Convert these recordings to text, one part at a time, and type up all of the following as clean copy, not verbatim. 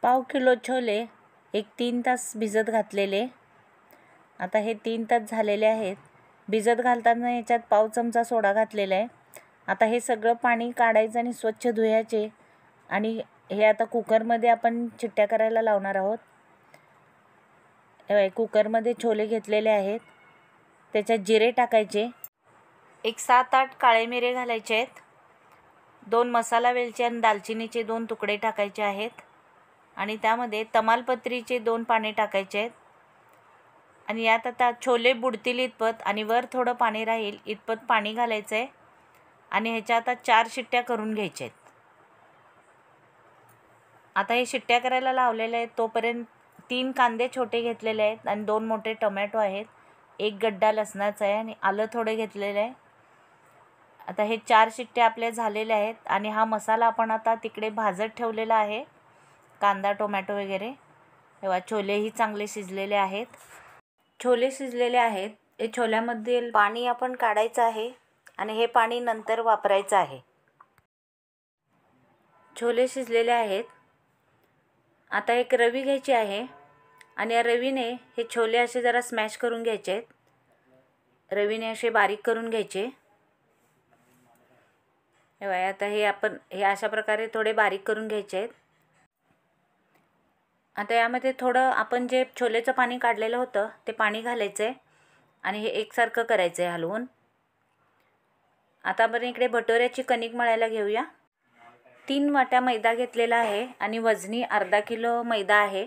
पाव किलो छोले एक 3 तास भिजत घातलेले. आता हे 3 तास झालेले आहेत. भिजत घालताना याच्यात पाव चमचा सोडा घातलेला आहे. आता हे सगळं पाणी काढायचं आणि स्वच्छ धुवायचे आणि हे आता कुकरमध्ये आपण चिट्ट्या करायला लावणार आहोत. कुकरमध्ये छोले घेतलेले आहेत. त्याच्यात जिरे टाकायचे, एक 7-8 काळे मिरे घालायचे आहेत, 2 मसाला वेलची आणि दालचिनीचे 2 तुकडे टाकायचे आहेत आणि त्यामध्ये तमालपत्रीचे 2 पाने टाकायचे आहेत आणि यात आता छोले बुडतील इतपत आणि वर थोडं पाणी राहील इतपत पाणी घालायचं आहे आणि ह्याच्या आता 4 शिट्ट्या करून घ्यायच्या आहेत. आता हे शिट्ट्या करायला लावलेले आहेत तोपर्यंत 3 कांदे छोटे घेतलेले आहेत आणि 2 मोठे टोमॅटो आहेत, 1 गड्डा लसणाचा आहे आणि आलं थोडं घेतलेलं आहे. आता हे 4 शिट्ट्या आपल्या झालेल्या आहेत आणि हा मसाला आपण आता तिकडे भाजत ठेवलेला आहे, कांदा टोमॅटो वगैरे. तेव्हा छोलेही चांगले शिजलेले आहेत. छोले शिजलेले आहेत. हे छोल्यामध्ये पाणी आपण काढायचं आहे आणि हे पाणी नंतर वापरायचं आहे. छोले शिजलेले आहेत. आता एक रवी घ्यायची आहे आणि या रवीने हे छोले असे जरा स्मॅश करून घ्यायचे आहेत. रवीने असे बारीक करून घ्यायचे. आता हे अशा प्रकारे थोडे बारीक करून घ्यायचे आहेत. आता यामध्ये थोडं आपण जे छोलेचं पाणी काढलेलं होतं ते पाणी घालायचं आहे आणि हे एकसारखं करायचं आहे हलवून. आता आपण इकडे भटोऱ्याची कणिक मळायला घेऊया. 3 वाट्या मैदा घेतलेला आहे आणि वजनी अर्धा किलो मैदा आहे.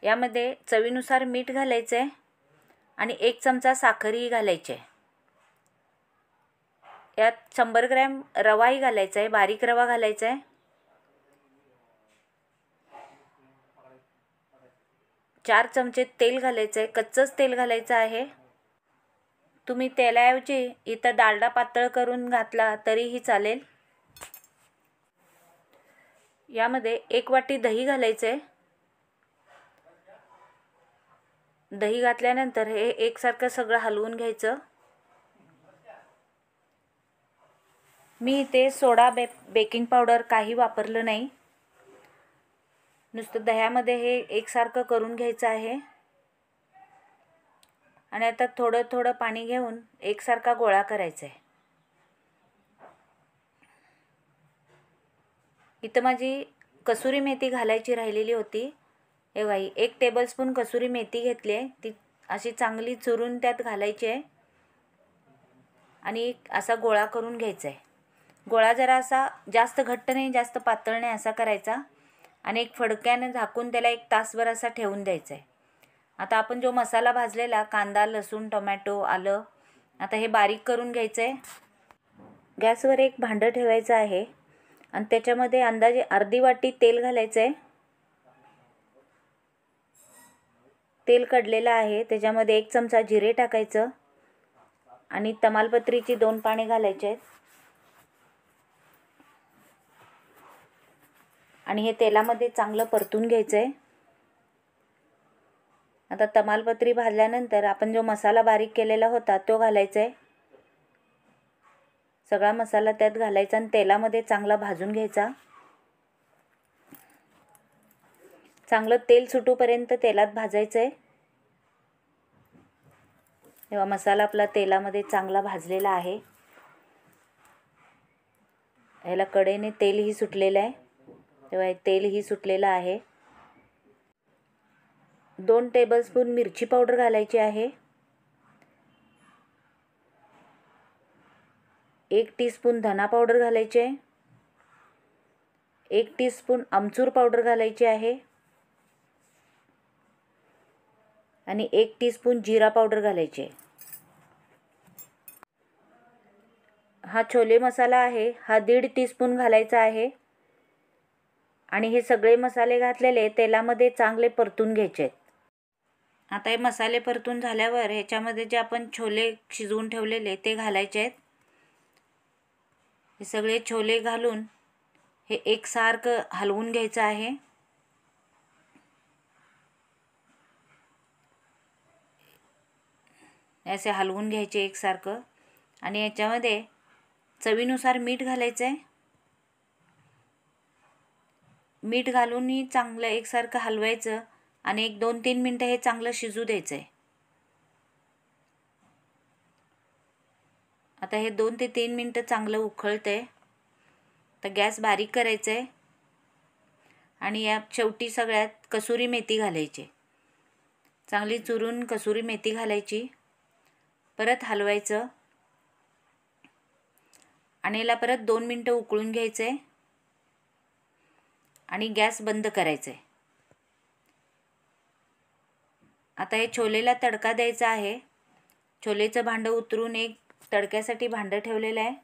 यामध्ये चवीनुसार मीठ घालायचं आहे आणि 1 चमचा साखरही घालायची आहे. यात 100 ग्रॅम रवाही घालायचा आहे, बारीक रवा घालायचा आहे. 4 चमचे तेल घालायचं आहे, कच्चंच तेल घालायचं आहे. तुम्ही तेलाऐवजी इथं डालडा पातळ करून घातला तरीही चालेल. यामध्ये 1 वाटी दही घालायचं आहे. दही घातल्यानंतर हे एकसारखं सगळं हलवून घ्यायचं. मी इथे सोडा बेकिंग पावडर काही वापरलं नाही. नुसतं दह्यामध्ये हे एकसारखं करून घ्यायचं आहे आणि आता थोडं थोडं पाणी घेऊन एकसारखा गोळा करायचा आहे. इथं माझी कसुरी मेथी घालायची राहिलेली होती. हे बाई 1 टेबलस्पून कसुरी मेथी घेतली आहे. ती अशी चांगली चुरून त्यात घालायची आहे आणि असा गोळा करून घ्यायचा आहे. गोळा जरा असा जास्त घट्ट नाही जास्त पातळ नाही असा करायचा आणि एक फडक्याने झाकून त्याला 1 तासभर असा ठेवून द्यायचा आहे. आता आपण जो मसाला भाजलेला कांदा लसूण टोमॅटो आलं आता हे बारीक करून घ्यायचं आहे. गॅसवर एक भांडं ठेवायचं आहे आणि त्याच्यामध्ये अंदाजे अर्धी वाटी तेल घालायचं आहे. तेल कढलेलं आहे त्याच्यामध्ये 1 चमचा जिरे टाकायचं आणि तमालपत्रीची 2 पाने घालायचे आहेत आणि हे तेलामध्ये चांगलं परतून घ्यायचं आहे. आता तमालपत्री भाजल्यानंतर आपण जो मसाला बारीक केलेला होता तो घालायचा आहे. सगळा मसाला त्यात घालायचा आणि तेलामध्ये चांगला भाजून घ्यायचा. चांगलं तेल सुटूपर्यंत तेलात भाजायचं आहे. तेव्हा मसाला आपला तेलामध्ये चांगला भाजलेला आहे. याला कडेने तेलही सुटलेलं आहे. तेव्हा तेलही सुटलेलं आहे. 2 टेबलस्पून मिरची पावडर घालायची आहे. 1 टीस्पून धना पावडर घालायची आहे. 1 टीस्पून आमचूर पावडर घालायची आहे आणि 1 टीस्पून जिरा पावडर घालायची आहे. हा छोले मसाला आहे हा 1.5 टीस्पून घालायचा आहे आणि हे सगळे मसाले घातलेले तेलामध्ये चांगले परतून घ्यायचे आहेत. आता हे मसाले परतून झाल्यावर ह्याच्यामध्ये जे आपण छोले शिजवून ठेवलेले ते घालायचे आहेत. हे सगळे छोले घालून हे एकसारखं हलवून घ्यायचं आहे. असे हलवून घ्यायचे एकसारखं आणि याच्यामध्ये चवीनुसार मीठ घालायचं आहे. मीठ घालूनही चांगलं एकसारखं हलवायचं आणि 1-2-3 मिनटं हे चांगलं शिजू द्यायचं आहे. आता हे 2 ते 3 मिनटं चांगलं उकळतं आहे. तर गॅस बारीक करायचं आहे आणि या शेवटी सगळ्यात कसुरी मेथी घालायची. चांगली चुरून कसुरी मेथी घालायची. परत हलवायचं आणि याला परत 2 मिनटं उकळून घ्यायचं आहे आणि गॅस बंद करायचं आहे. आता हे छोलेला तडका द्यायचा आहे. छोलेचं भांडं उतरून एक तडक्यासाठी भांडं ठेवलेलं आहे.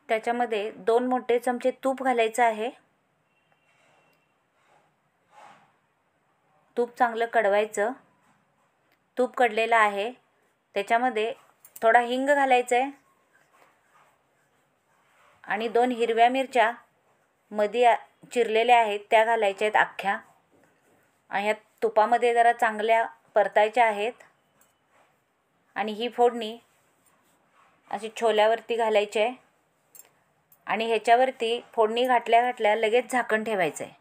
त्याच्यामध्ये 2 मोठे चमचे तूप घालायचं आहे. तूप चांगलं कडवायचं. तूप कडलेलं आहे. त्याच्यामध्ये थोडा हिंग घालायचा आहे आणि 2 हिरव्या मिरच्या मध्ये चिरलेल्या आहेत त्या घालायच्या आहेत अख्ख्या. आणि ह्या तुपामध्ये जरा चांगल्या परतायच्या आहेत आणि ही फोडणी अशी छोल्यावरती घालायची आहे आणि ह्याच्यावरती फोडणी घातल्या लगेच झाकण ठेवायचं आहे.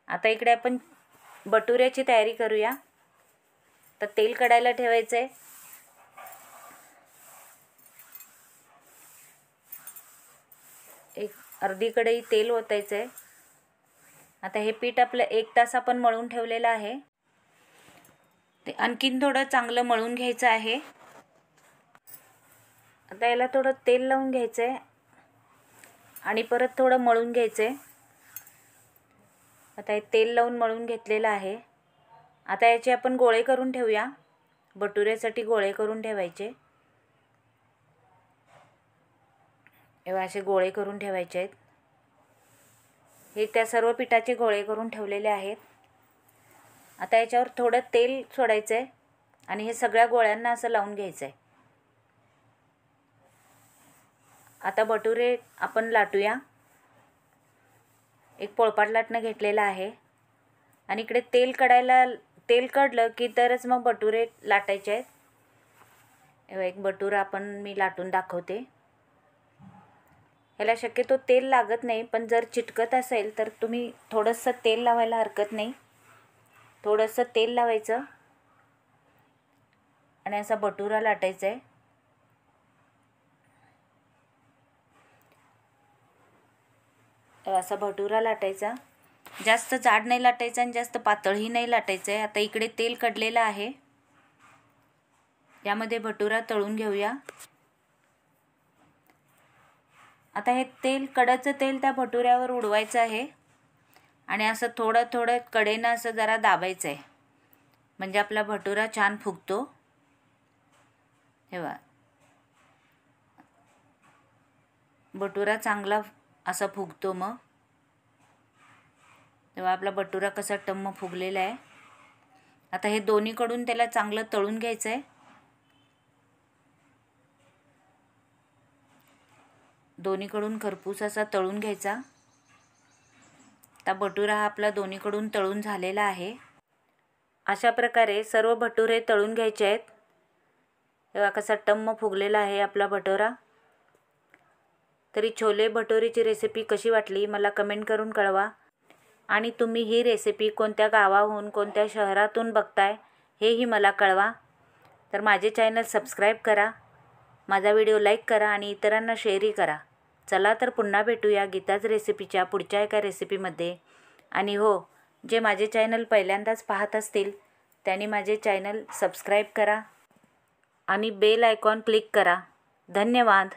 आता इकडे आपण भटुऱ्याची तयारी करूया. तर तेल कढायला ठेवायचं आहे. एक अर्धी कढई तेल ओतायचं आहे. आता हे पीठ आपलं 1 तास आपण मळून ठेवलेलं आहे. ते आणखीन थोडं चांगलं मळून घ्यायचं आहे. आता याला थोडं तेल लावून घ्यायचं आहे आणि परत थोडं मळून घ्यायचं आहे. आता हे तेल लावून मळून घेतलेलं आहे. आता याचे आपण गोळे करून ठेवूया. भटुऱ्यासाठी गोळे करून ठेवायचे. एवढे असे गोळे करून ठेवायचे आहेत. हे त्या सर्व पिठाचे गोळे करून ठेवलेले आहेत. आता याच्यावर थोडं तेल सोडायचं आहे आणि हे सगळ्या गोळ्यांना असं लावून घ्यायचं आहे. आता भटुरे आपण लाटूया. एक पोळपाट लाटणं घेतलेलं आहे आणि इकडे तेल कडलं की तरच मग भटुरे लाटायचे आहेत. एक भटुरा मी लाटून दाखवते. ह्याला शक्यतो तेल लागत नाही, पण जर चिटकत असेल तर तुम्ही थोडंसं तेल लावायला हरकत नाही. थोडंसं तेल लावायचं आणि असा भटुरा लाटायचा आहे. असा भटुरा लाटायचा. जास्त जाड नाही लाटायचा आणि जास्त पातळही नाही लाटायचं आहे. आता इकडे तेल कडलेलं आहे. यामध्ये भटुरा तळून घेऊया. आता हे कडाचं तेल त्या भटुऱ्यावर उडवायचं आहे आणि असं थोडं थोडं कडेनं असं जरा दाबायचं आहे, म्हणजे आपला भटुरा छान फुगतो. हे बघा, भटुरा चांगला असा फुगतो. मग तेव्हा आपला भटुरा कसा टम्म फुगलेला आहे. आता हे दोन्हीकडून त्याला चांगलं तळून घ्यायचं आहे. दोन्हीकडून खरपूस असा तळून घ्यायचा. आता भटुरा हा आपला दोन्हीकडून तळून झालेला आहे. अशा प्रकारे सर्व भटुरे तळून घ्यायचे आहेत. तेव्हा कसा टम्म फुगलेला आहे आपला भटुरा. तरी छोले भटुरेची रेसिपी कशी वाटली मला कमेंट करून कळवा. आणि तुम्ही ही रेसिपी कोणत्या गावाहून कोणत्या शहरातून बघताय हेही मला कळवा. तर माझे चॅनल सबस्क्राईब करा, माझा व्हिडिओ लाईक करा आणि इतरांना शेअरही करा. चला तर पुन्हा भेटूया गीताज रेसिपीच्या पुढच्या एका रेसिपीमध्ये. आणि हो, जे माझे चॅनल पहिल्यांदाच पाहत असतील त्यांनी माझे चॅनल सबस्क्राईब करा आणि बेल आयकॉन क्लिक करा. धन्यवाद.